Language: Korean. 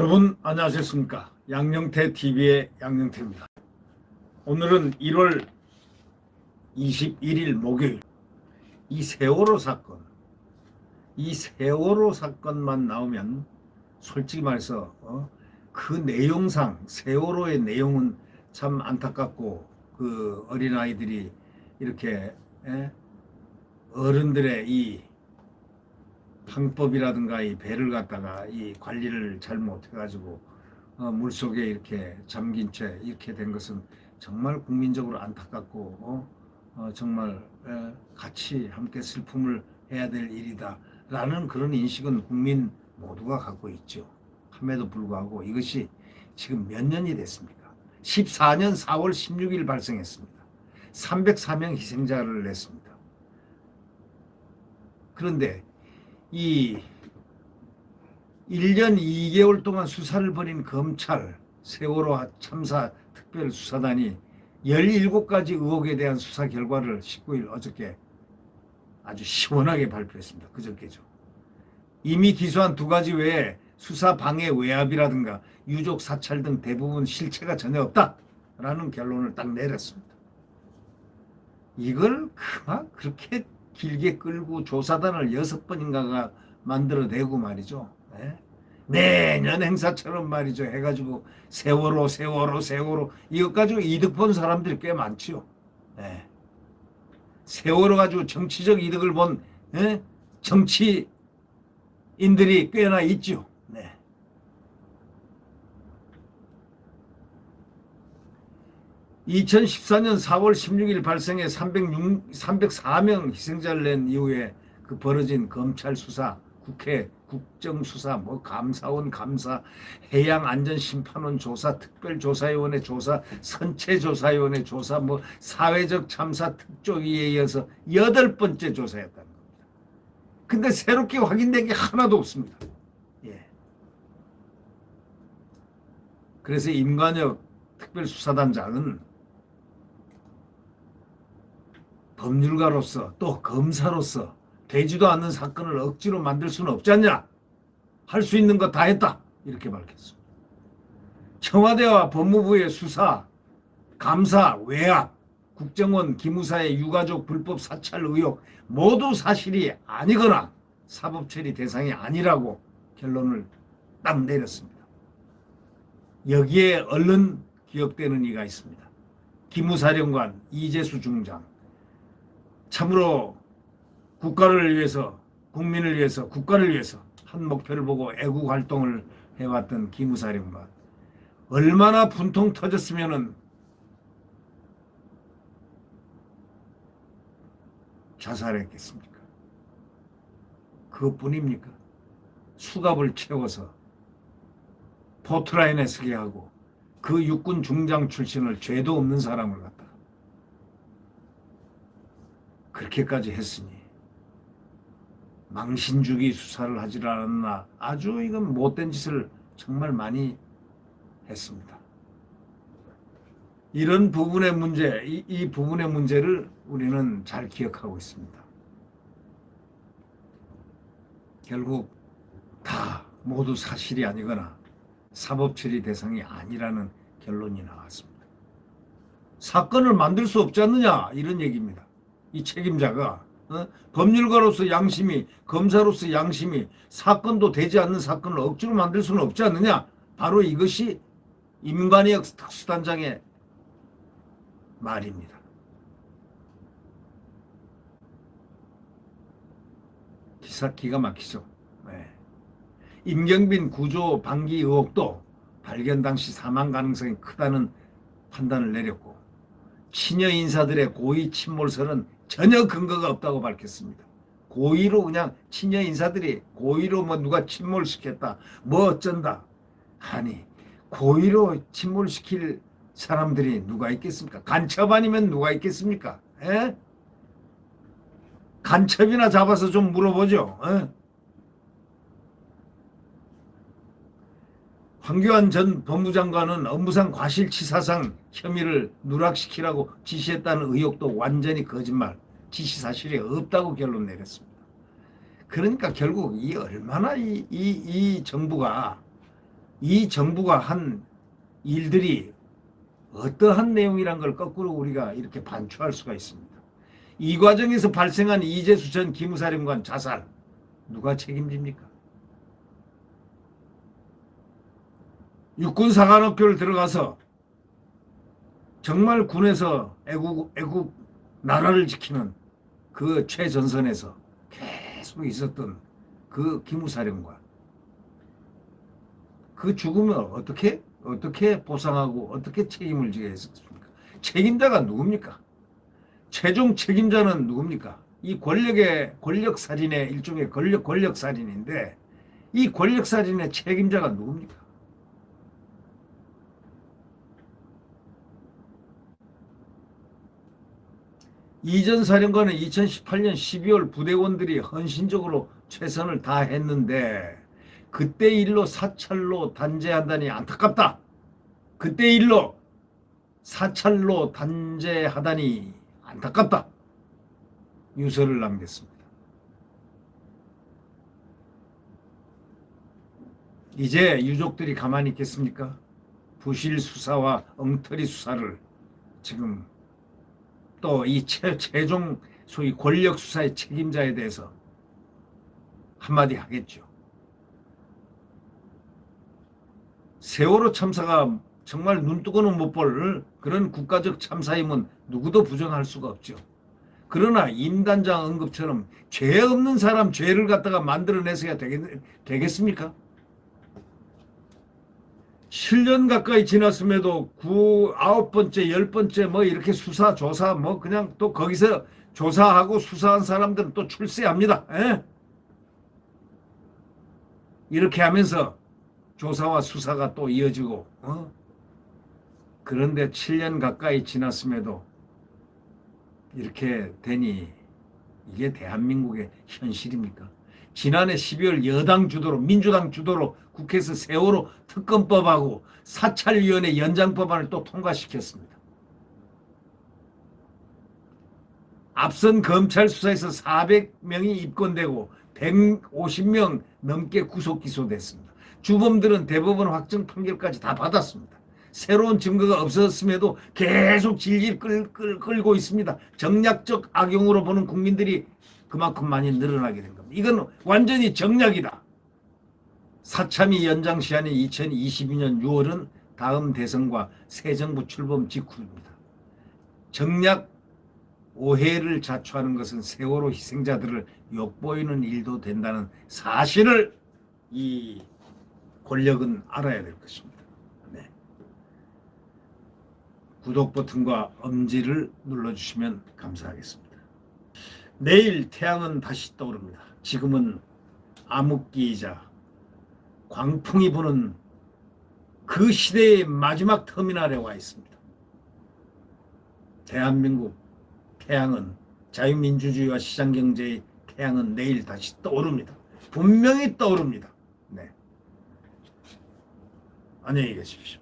여러분 안녕하셨습니까? 양영태 TV의 양영태입니다. 오늘은 1월 21일 목요일, 이 세월호 사건만 나오면 솔직히 말해서 그 내용상 세월호의 내용은 참 안타깝고, 그 어린아이들이 이렇게 어른들의 이 방법이라든가 이 배를 갖다가 이 관리를 잘 못해가지고 물속에 이렇게 잠긴 채 이렇게 된 것은 정말 국민적으로 안타깝고 정말 같이 함께 슬픔을 해야 될 일이다 라는 그런 인식은 국민 모두가 갖고 있죠. 함에도 불구하고 이것이 지금 몇 년이 됐습니까? 14년 4월 16일 발생했습니다. 304명 희생자를 냈습니다. 그런데 이 1년 2개월 동안 수사를 벌인 검찰 세월호 참사 특별수사단이 17가지 의혹에 대한 수사 결과를 19일 어저께 아주 시원하게 발표했습니다. 그저께죠. 이미 기소한 2가지 외에 수사 방해 외압이라든가 유족 사찰 등 대부분 실체가 전혀 없다라는 결론을 딱 내렸습니다. 이걸 그렇게 길게 끌고 조사단을 6번인가가 만들어내고 말이죠. 매년 행사처럼 말이죠. 해가지고 세월호 이것 가지고 이득 본 사람들이 꽤 많지요. 세월호 가지고 정치적 이득을 본 정치인들이 꽤나 있죠. 2014년 4월 16일 발생해 304명 희생자를 낸 이후에 그 벌어진 검찰 수사, 국회 국정수사, 감사원 감사, 해양안전심판원 조사, 특별조사위원회 조사, 선체조사위원회 조사, 사회적 참사 특조위에 이어서 8번째 조사였다는 겁니다. 근데 새롭게 확인된 게 하나도 없습니다. 그래서 임관혁 특별수사단장은 법률가로서 또 검사로서 되지도 않는 사건을 억지로 만들 수는 없지 않냐? 할 수 있는 거 다 했다. 이렇게 밝혔습니다. 청와대와 법무부의 수사, 감사, 외압, 국정원, 기무사의 유가족 불법 사찰 의혹 모두 사실이 아니거나 사법처리 대상이 아니라고 결론을 딱 내렸습니다. 여기에 얼른 기억되는 이가 있습니다. 기무사령관 이재수 중장. 참으로 국가를 위해서, 국민을 위해서, 국가를 위해서 한 목표를 보고 애국 활동을 해왔던 기무사령관. 얼마나 분통 터졌으면은 자살했겠습니까? 그것뿐입니까? 수갑을 채워서 포트라인에 서게 하고 그 육군 중장 출신을 죄도 없는 사람을 갖다가 그렇게까지 했으니 망신주기 수사를 하지 않았나. 아주 이건 못된 짓을 정말 많이 했습니다. 이런 부분의 문제, 이 부분의 문제를 우리는 잘 기억하고 있습니다. 결국 다 모두 사실이 아니거나 사법처리 대상이 아니라는 결론이 나왔습니다. 사건을 만들 수 없지 않느냐 이런 얘기입니다. 이 책임자가 법률가로서 양심이, 검사로서 양심이 사건도 되지 않는 사건을 억지로 만들 수는 없지 않느냐. 바로 이것이 임관혁 특수단장의 말입니다. 기가 막히죠. 임경빈 구조 방기 의혹도 발견 당시 사망 가능성이 크다는 판단을 내렸고, 친여 인사들의 고의 침몰설은 전혀 근거가 없다고 밝혔습니다. 고의로 그냥 친여 인사들이 고의로 누가 침몰시켰다, 어쩐다. 아니, 고의로 침몰시킬 사람들이 누가 있겠습니까? 간첩 아니면 누가 있겠습니까? 간첩이나 잡아서 좀 물어보죠. 황교안 전 법무장관은 업무상 과실치사상 혐의를 누락시키라고 지시했다는 의혹도 완전히 거짓말, 지시 사실이 없다고 결론 내렸습니다. 그러니까 결국 이 얼마나 이 정부가 이 정부가 한 일들이 어떠한 내용이란 걸 거꾸로 우리가 이렇게 반추할 수가 있습니다. 이 과정에서 발생한 이재수 전 기무사령관 자살 누가 책임집니까? 육군사관학교를 들어가서 정말 군에서 애국 나라를 지키는 그 최전선에서 계속 있었던 그 기무사령관, 그 죽음을 어떻게 보상하고 어떻게 책임을 지게 했습니까? 책임자가 누굽니까? 최종 책임자는 누굽니까? 이 권력살인의 일종의 권력살인인데 이 권력살인의 책임자가 누굽니까? 이전 사령관은 2018년 12월 부대원들이 헌신적으로 최선을 다했는데 그때 일로 사찰로 단죄한다니 안타깝다. 그때 일로 사찰로 단죄하다니 안타깝다. 유서를 남겼습니다. 이제 유족들이 가만히 있겠습니까? 부실 수사와 엉터리 수사를 지금 또 이 최종 소위 권력 수사의 책임자에 대해서 한마디 하겠죠. 세월호 참사가 정말 눈뜨고는 못 볼 그런 국가적 참사임은 누구도 부정할 수가 없죠. 그러나 임 단장 언급처럼 죄 없는 사람 죄를 갖다가 만들어내서야 되겠습니까? 7년 가까이 지났음에도 9번째, 10번째 뭐 이렇게 수사, 조사 뭐 그냥 또 거기서 조사하고 수사한 사람들은 또 출세합니다. 에? 이렇게 하면서 조사와 수사가 또 이어지고 그런데 7년 가까이 지났음에도 이렇게 되니 이게 대한민국의 현실입니까? 지난해 12월 여당 주도로 민주당 주도로 국회에서 세월호 특검법하고 사찰위원회 연장법안을 또 통과시켰습니다. 앞선 검찰 수사에서 400명이 입건되고 150명 넘게 구속 기소됐습니다. 주범들은 대법원 확정 판결까지 다 받았습니다. 새로운 증거가 없었음에도 계속 질질 끌고 있습니다. 정략적 악용으로 보는 국민들이 그만큼 많이 늘어나게 된 겁니다. 이건 완전히 정략이다. 사참위 연장 시한인 2022년 6월은 다음 대선과 새 정부 출범 직후입니다. 정략 오해를 자초하는 것은 세월호 희생자들을 욕보이는 일도 된다는 사실을 이 권력은 알아야 될 것입니다. 네. 구독 버튼과 엄지를 눌러주시면 감사하겠습니다. 내일 태양은 다시 떠오릅니다. 지금은 암흑기이자 광풍이 부는 그 시대의 마지막 터미널에 와 있습니다. 대한민국 태양은 자유민주주의와 시장경제의 태양은 내일 다시 떠오릅니다. 분명히 떠오릅니다. 네. 안녕히 계십시오.